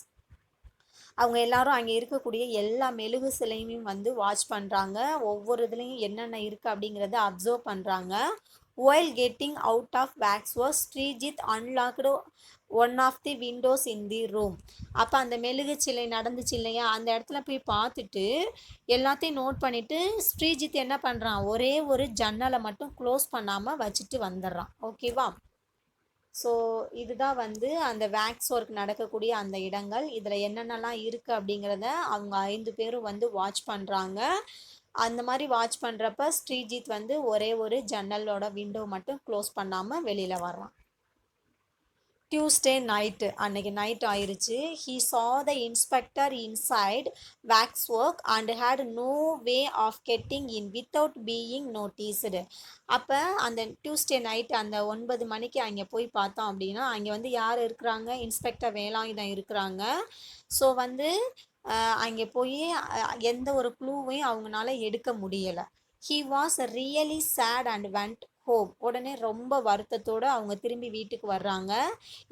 அவங்க எல்லாரும் அங்கே இருக்கக்கூடிய எல்லா மெழுகு சிலையுமே வந்து வாட்ச் பண்ணுறாங்க. ஒவ்வொரு இதுலேயும் என்னென்ன இருக்குது அப்படிங்கிறத அப்சர்வ் பண்ணுறாங்க. while getting out of waxworks, Sreejith unlocked one of the windows in the room. அப்போ அந்த மெழுகு சிலை நடந்துச்சு இல்லையா அந்த இடத்துல போய் பார்த்துட்டு எல்லாத்தையும் நோட் பண்ணிவிட்டு ஸ்ரீஜித் என்ன பண்ணுறான் ஒரே ஒரு ஜன்னலை மட்டும் க்ளோஸ் பண்ணாமல் வச்சுட்டு வந்துடுறான். ஓகேவா. ஸோ இதுதான் வந்து அந்த வேக்ஸ் ஒர்க் நடக்கக்கூடிய அந்த இடங்கள். இதில் என்னென்னலாம் இருக்குது அப்படிங்கிறத அவங்க 5 பேரும் வந்து வாட்ச் பண்ணுறாங்க. அந்த மாதிரி வாட்ச் பண்ணுறப்ப ஸ்ரீஜித் வந்து ஒரே ஒரு ஜன்னலோட விண்டோ மட்டும் க்ளோஸ் பண்ணாமல் வெளியில் வர்றான். டியூஸ்டே நைட்டு அன்னைக்கு நைட் ஆயிடுச்சு. He saw the inspector inside waxwork and had no way of getting in without being noticed. அப்போ அந்த டியூஸ்டே நைட் அந்த 9 மணிக்கு அங்கே போய் பார்த்தோம் அப்படின்னா அங்கே வந்து யார் இருக்கிறாங்க இன்ஸ்பெக்டர் வேலாயுதம் இருக்கிறாங்க. ஸோ வந்து அங்கே போய் எந்த ஒரு க்ளூவையும் அவங்களால எடுக்க முடியலை. He was really sad and went home. உடனே ரொம்ப வருத்தத்தோடு அவங்க திரும்பி வீட்டுக்கு வர்றாங்க.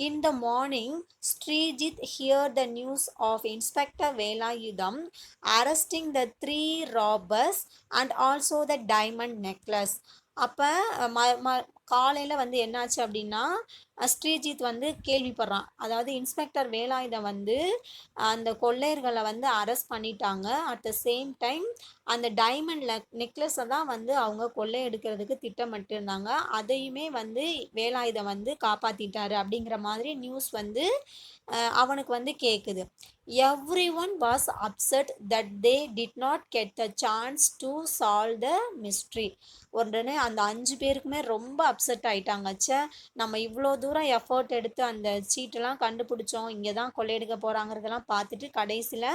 In the morning Sreejith hear the news of inspector Velayudham arresting the 3 robbers and also the diamond necklace. அப்போ காலையில் வந்து என்னாச்சு அப்படின்னா ஸ்ரீஜித் வந்து கேள்விப்படுறான். அதாவது இன்ஸ்பெக்டர் வேலாயுதம் வந்து அந்த கொள்ளையர்களை வந்து அரெஸ்ட் பண்ணிட்டாங்க. அட் த சேம் டைம் அந்த டைமண்ட் நெக்லஸை தான் வந்து அவங்க கொள்ளை எடுக்கிறதுக்கு திட்டமிட்டு இருந்தாங்க. அதையுமே வந்து வேலாயுதம் வந்து காப்பாற்றிட்டாரு அப்படிங்கிற மாதிரி நியூஸ் வந்து அவனுக்கு வந்து கேட்குது. Every one was upset that they did not get the chance to solve the mystery. உடனே அந்த 5 பேருக்குமே ரொம்ப அப்செட் ஆயிட்டாங்க. நம்ம இவ்வளோ தூரம் எஃபர்ட் எடுத்து அந்த சீட்டெல்லாம் கண்டுபிடிச்சோம், இங்கே தான் கொள்ளையடிக்க போகிறாங்கிறதெல்லாம் பார்த்துட்டு கடைசியில்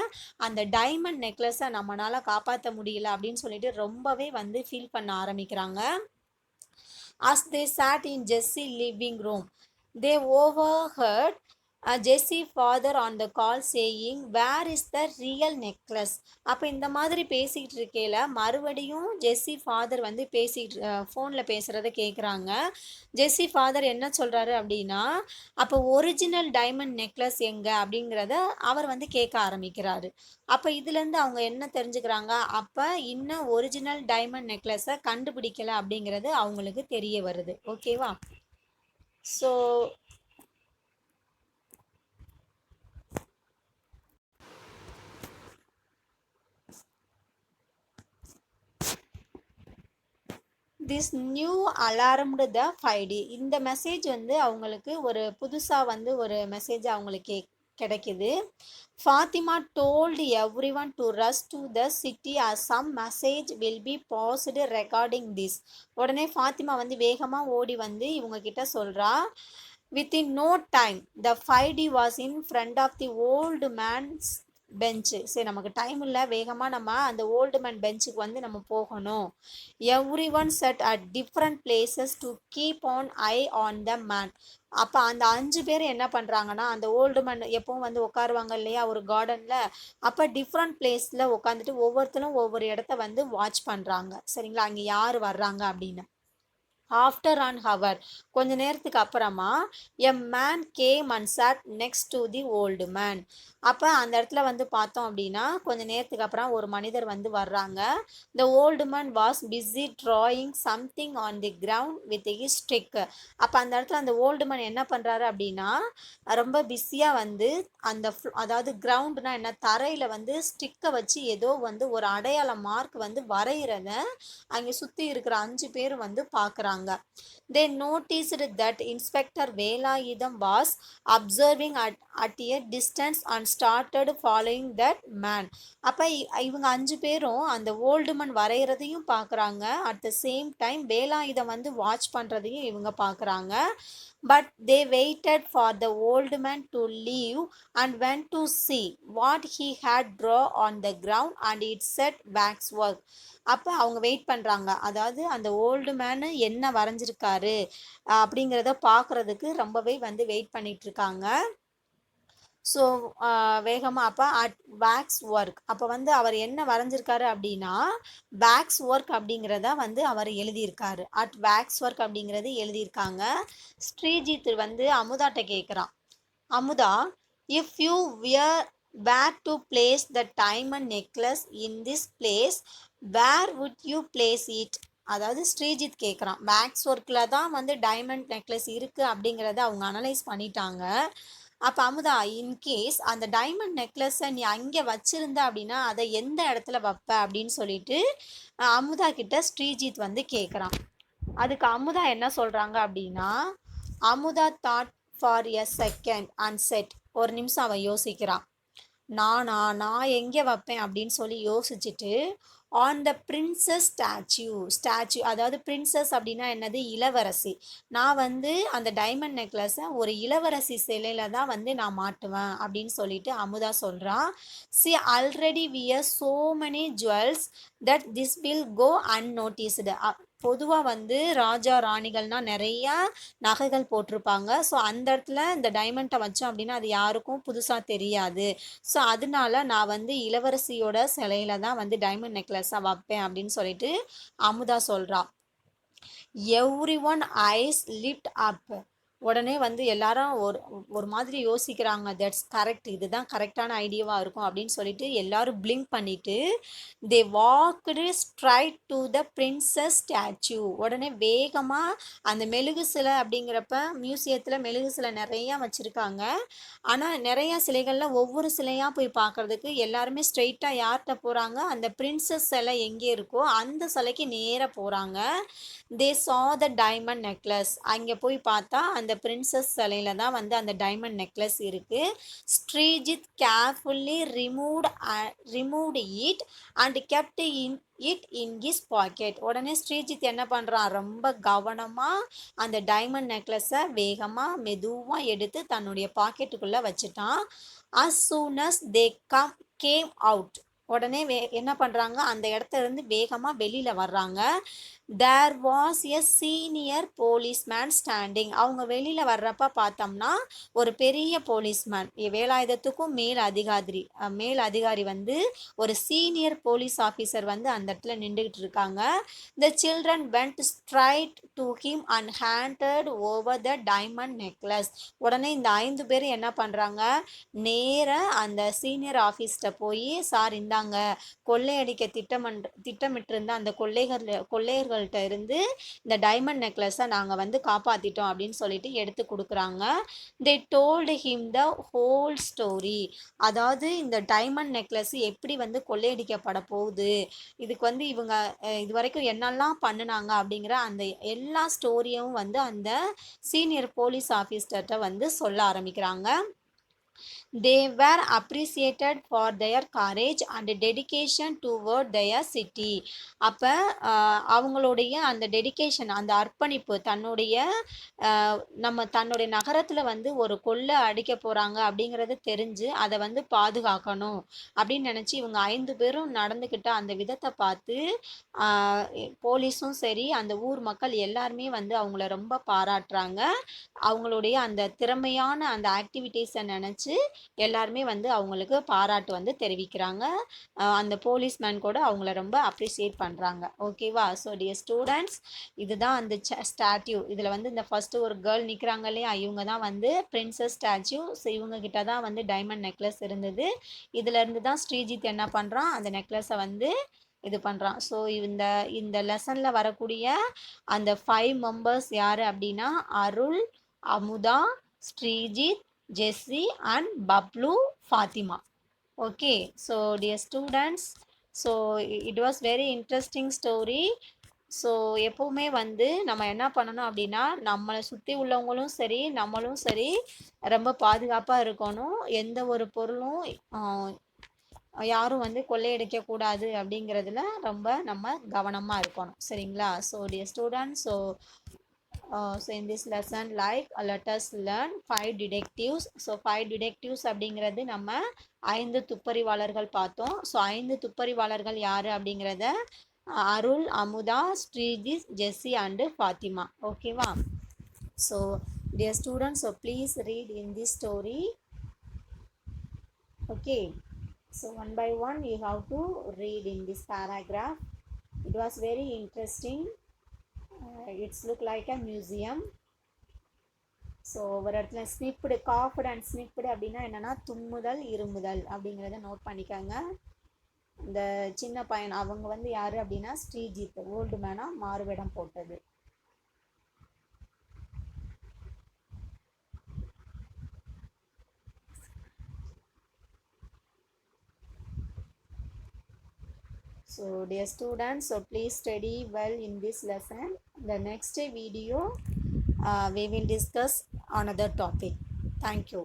அந்த டைமண்ட் நெக்லஸை நம்மளால் காப்பாற்ற முடியல அப்படின்னு சொல்லிட்டு ரொம்பவே வந்து ஃபீல் பண்ண ஆரம்பிக்கிறாங்க. as they sat in Jesse's living room, they overheard Jessie father on the call saying where is the real necklace. அப்போ இந்த மாதிரி பேசிகிட்டு இருக்கையில் மறுபடியும் ஜெஸ்ஸி ஃபாதர் வந்து ஃபோனில் பேசுகிறத கேட்குறாங்க. ஜெஸ்ஸி ஃபாதர் என்ன சொல்கிறாரு அப்படின்னா அப்போ ஒரிஜினல் டைமண்ட் நெக்லஸ் எங்கே அப்படிங்கிறத அவர் வந்து கேட்க ஆரம்பிக்கிறாரு. அப்போ இதுலேருந்து அவங்க என்ன தெரிஞ்சுக்கிறாங்க அப்போ இன்னும் ஒரிஜினல் டைமண்ட் நெக்லஸை கண்டுபிடிக்கலை அப்படிங்கிறது அவங்களுக்கு தெரிய வருது. ஓகேவா. So this new alarmed the 5D. இந்த மெசேஜ் வந்து அவங்களுக்கு ஒரு புதுசாக வந்து ஒரு மெசேஜ் அவங்களுக்கு கிடைக்குது. Fatima told every one to rush to the city as some message will be passed regarding this. உடனே ஃபாத்திமா வந்து வேகமாக ஓடி வந்து இவங்க கிட்ட சொல்கிறா. Within no time, the 5D was in front of the old man's பெஞ்சு. சரி நமக்கு டைம் இல்ல. வேகமா நம்ம அந்த ஓல்டு மேன் பெஞ்சுக்கு வந்து நம்ம போகணும். Everyone set at different places to keep on I on the man. அப்ப அந்த 5 பேர் என்ன பண்றாங்கன்னா, அந்த ஓல்டு மேன் எப்பவும் வந்து உட்காருவாங்க இல்லையா ஒரு கார்டன்ல. அப்ப டிஃப்ரெண்ட் பிளேஸ்ல உட்காந்துட்டு ஒவ்வொருத்தரும் ஒவ்வொரு இடத்த வந்து வாட்ச் பண்றாங்க. சரிங்களா? அங்க யாரு வர்றாங்க அப்படின்னு. ஆஃப்டர் அன் ஹவர், கொஞ்ச நேரத்துக்கு அப்புறமா a man came and sat next to the old man. அப்போ அந்த இடத்துல வந்து பார்த்தோம் அப்படின்னா கொஞ்ச நேரத்துக்கு அப்புறம் ஒரு மனிதர் வந்து வர்றாங்க. த old man was busy drawing something on the ground with his stick. அப்போ அந்த இடத்துல அந்த ஓல்டு மேன் என்ன பண்ணுறாரு அப்படின்னா ரொம்ப பிஸியாக வந்து அந்த அதாவது கிரவுண்டுனா என்ன, தரையில் வந்து ஸ்டிக்கை வச்சு ஏதோ வந்து ஒரு அடையாள மார்க் வந்து வரைகிறத அங்கே சுற்றி இருக்கிற 5 பேர் வந்து பார்க்குறாங்க. They noticed that Inspector Velayudham was observing at a distance and started following that man. அப்போ இவங்க 5 பேரும் அந்த ஓல்டு மேன் வரைகிறதையும் பார்க்குறாங்க. At the same time Velayudham வந்து வாட்ச் பண்ணுறதையும் இவங்க பார்க்குறாங்க. But they waited for the old man to leave and went to see what he had drawn on the ground and it said waxwork. அப்போ அவங்க wait பண்ணுறாங்க. அதாவது அந்த ஓல்டு மேனு என்ன வரைஞ்சிருக்காரு அப்படிங்கிறத பார்க்குறதுக்கு ரொம்பவே வந்து வெயிட் பண்ணிட்டு இருக்காங்க. ஸோ வேகமாக அப்போ அட் வேக்ஸ் ஒர்க், அப்போ வந்து அவர் என்ன வரைஞ்சிருக்காரு அப்படின்னா வேக்ஸ் ஒர்க் அப்படிங்கிறத வந்து அவர் எழுதியிருக்காரு. அட் வேக்ஸ் ஒர்க் அப்படிங்கிறது எழுதியிருக்காங்க. ஸ்ரீஜித் வந்து அமுதாட்ட கேட்குறான், Amutha, if you were to place the diamond necklace in this place where would you place it. அதாவது ஸ்ரீஜித் கேட்குறான், வேக்ஸ் ஒர்க்கில் தான் வந்து டைமண்ட் நெக்லஸ் இருக்குது அப்படிங்கிறத அவங்க அனலைஸ் பண்ணிட்டாங்க. அப்போ அமுதா, இன்கேஸ் அந்த டைமண்ட் நெக்லஸை நீ அங்கே வச்சிருந்த அப்படின்னா அதை எந்த இடத்துல வைப்ப அப்படின்னு சொல்லிட்டு அமுதா கிட்ட ஸ்ரீஜித் வந்து கேட்குறான். அதுக்கு அமுதா என்ன சொல்கிறாங்க அப்படின்னா, Amutha thought for a second and said, ஒரு நிமிஷம் அவன் யோசிக்கிறான். நான் எங்கே வைப்பேன் அப்படின்னு சொல்லி யோசிச்சுட்டு ஆன் த பிரின்சஸ் ஸ்டாச்சு, அதாவது பிரின்சஸ் அப்படின்னா என்னது, இளவரசி. நான் வந்து அந்த டைமண்ட் நெக்லஸை ஒரு இளவரசி சிலையில தான் வந்து நான் மாட்டுவேன் அப்படின்னு சொல்லிட்டு அமுதா சொல்கிறான். She already wear so many jewels that this will go unnoticed. பொதுவாக வந்து ராஜா ராணிகள்னால் நிறையா நகைகள் போட்டிருப்பாங்க. ஸோ அந்த இடத்துல இந்த டைமண்டை வச்சோம் அப்படின்னா அது யாருக்கும் புதுசாக தெரியாது. ஸோ அதனால நான் வந்து இளவரசியோட சிலையில தான் வந்து டைமண்ட் நெக்லஸாக வைப்பேன் அப்படின்னு சொல்லிட்டு அமுதா சொல்கிறா. எவ்ரி ஒன் ஐஸ் லிட் அப். உடனே வந்து எல்லாரும் ஒரு மாதிரி யோசிக்கிறாங்க. தட்ஸ் கரெக்ட், இதுதான் கரெக்டான ஐடியாவாக இருக்கும் அப்படின்னு சொல்லிட்டு எல்லாரும் பிளிங்க் பண்ணிட்டு they walked straight to the princess statue. உடனே வேகமாக அந்த மெழுகு சிலை அப்படிங்கிறப்ப மியூசியத்தில் மெழுகு சிலை நிறையா வச்சுருக்காங்க. ஆனால் நிறையா சிலைகளில் ஒவ்வொரு சிலையாக போய் பார்க்குறதுக்கு எல்லாருமே ஸ்ட்ரெயிட்டாக யார்கிட்ட போகிறாங்க, அந்த பிரின்சஸ் சிலை எங்கே இருக்கோ அந்த சிலைக்கு நேராக போகிறாங்க. தே சா த டைமண்ட் நெக்லஸ். அங்கே போய் பார்த்தா அந்த பிரின்சஸ் சிலையில தான் வந்து அந்த டைமண்ட் நெக்லஸ் இருக்கு. Sreejith carefully removed it and kept it in his pocket. உடனே ஸ்ரீஜித் என்ன பண்ணுறான், ரொம்ப கவனமாக அந்த டைமண்ட் நெக்லஸை வேகமாக மெதுவாக எடுத்து தன்னுடைய பாக்கெட்டுக்குள்ளே வச்சுட்டான். As soon as they came out, உடனே என்ன பண்ணுறாங்க, அந்த இடத்துல இருந்து வேகமாக வெளியில் வர்றாங்க. There was a senior policeman standing. அவங்க வெளியில் வர்றப்ப பார்த்தோம்னா ஒரு பெரிய போலீஸ்மேன், வேலாயுதத்துக்கும் மேல் அதிகாரி வந்து ஒரு சீனியர் போலீஸ் ஆஃபீஸர் வந்து அந்த இடத்துல நின்றுக்கிட்டு இருக்காங்க. The children went straight to him and handed over the diamond necklace. உடனே இந்த 5 பேர் என்ன பண்ணுறாங்க, நேராக அந்த சீனியர் ஆஃபீஸ்கிட்ட போய், சார் இந்தாங்க கொள்ளையடிக்க திட்டமிட்டிருந்த அந்த கொள்ளையர்கள்ட்ட இருந்து இந்த டைமண்ட் நெக்லஸை நாங்கள் வந்து காப்பாற்றிட்டோம் அப்படின்னு சொல்லிட்டு எடுத்து கொடுக்குறாங்க. They told him the whole story. அதாவது இந்த டைமண்ட் நெக்லஸ் எப்படி வந்து கொள்ளையடிக்கப்பட போகுது, இதுக்கு வந்து இவங்க இது வரைக்கும் என்னெல்லாம் பண்ணினாங்க அப்படிங்கிற அந்த எல்லா ஸ்டோரியும் வந்து அந்த சீனியர் போலீஸ் ஆஃபீஸர்கிட்ட வந்து சொல்ல ஆரம்பிக்கிறாங்க. they were appreciated for their courage and dedication toward their city. அப்போ அவங்களுடைய அந்த டெடிகேஷன், அந்த அர்ப்பணிப்பு, தன்னுடைய தன்னுடைய நகரத்தில் வந்து ஒரு கொள்ளை அடிக்க போகிறாங்க அப்படிங்கிறது தெரிஞ்சு அதை வந்து பாதுகாக்கணும் அப்படின்னு நினச்சி இவங்க 5 பேரும் நடந்துக்கிட்ட அந்த விதத்தை பார்த்து போலீஸும் சரி அந்த ஊர் மக்கள் எல்லாருமே வந்து அவங்கள ரொம்ப பாராட்டுறாங்க. அவங்களுடைய அந்த திறமையான அந்த ஆக்டிவிட்டீஸை நினச்சி எல்லாருமே வந்து அவங்களுக்கு பாராட்டு வந்து தெரிவிக்கிறாங்க. அந்த போலீஸ்மேன் கூட அவங்கள ரொம்ப அப்ரிசியேட் பண்ணுறாங்க. ஓகேவா? ஸோ டியர் ஸ்டூடெண்ட்ஸ், இதுதான் அந்த ஸ்டாட்யூ. இதில் வந்து இந்த ஃபஸ்ட்டு ஒரு கேர்ள் நிற்கிறாங்க இல்லையா, இவங்க தான் வந்து பிரின்சஸ் ஸ்டாட்யூ. ஸோ இவங்க கிட்ட தான் வந்து டைமண்ட் நெக்லஸ் இருந்தது. இதிலேருந்து தான் ஸ்ரீஜித் என்ன பண்ணுறான், அந்த நெக்லஸை வந்து இது பண்ணுறான். ஸோ இந்த இந்த லெசனில் வரக்கூடிய அந்த 5 மெம்பர்ஸ் யார் அப்படின்னா Arul, Amudha, Sreejith, Jessie and Bablu, Fatima. Okay, so dear students, so it was very interesting story. So எப்போவுமே வந்து நம்ம என்ன பண்ணணும் அப்படின்னா, நம்மளை சுற்றி உள்ளவங்களும் சரி நம்மளும் சரி ரொம்ப பாதுகாப்பாக இருக்கணும். எந்த ஒரு பொருளும் யாரும் வந்து கொள்ளையடிக்கக்கூடாது அப்படிங்கிறதுல ரொம்ப நம்ம கவனமாக இருக்கணும். சரிங்களா? So dear students, so in this lesson let us learn 5 detectives. so 5 detectives அப்படிங்கிறது நம்ம 5 துப்பறிவாளர்கள் பார்த்தோம். ஸோ 5 துப்பறிவாளர்கள் யார் அப்படிங்கிறத அருள், அமுதா, ஸ்ரீஜித், ஜெஸ்ஸி அண்டு ஃபாத்திமா. ஓகேவா? So dear students, so please read in this story. Okay, so one by one you have to read in this paragraph. It was very interesting. It's look like a museum. So ஒரு இடத்துல ஸ்னிப்டு, காஃப்டு and ஸ்னிப்டு அப்படின்னா என்னென்னா தும்முதல், இருமுதல் அப்படிங்கிறத note பண்ணிக்கோங்க. இந்த சின்ன பையன் அவங்க வந்து யார் அப்படின்னா ஸ்ரீஜித், ஓல்டு மேனாக மாறுவேடம் போட்டது. So dear students, so please study well in this lesson. The next video we will discuss another topic. Thank you.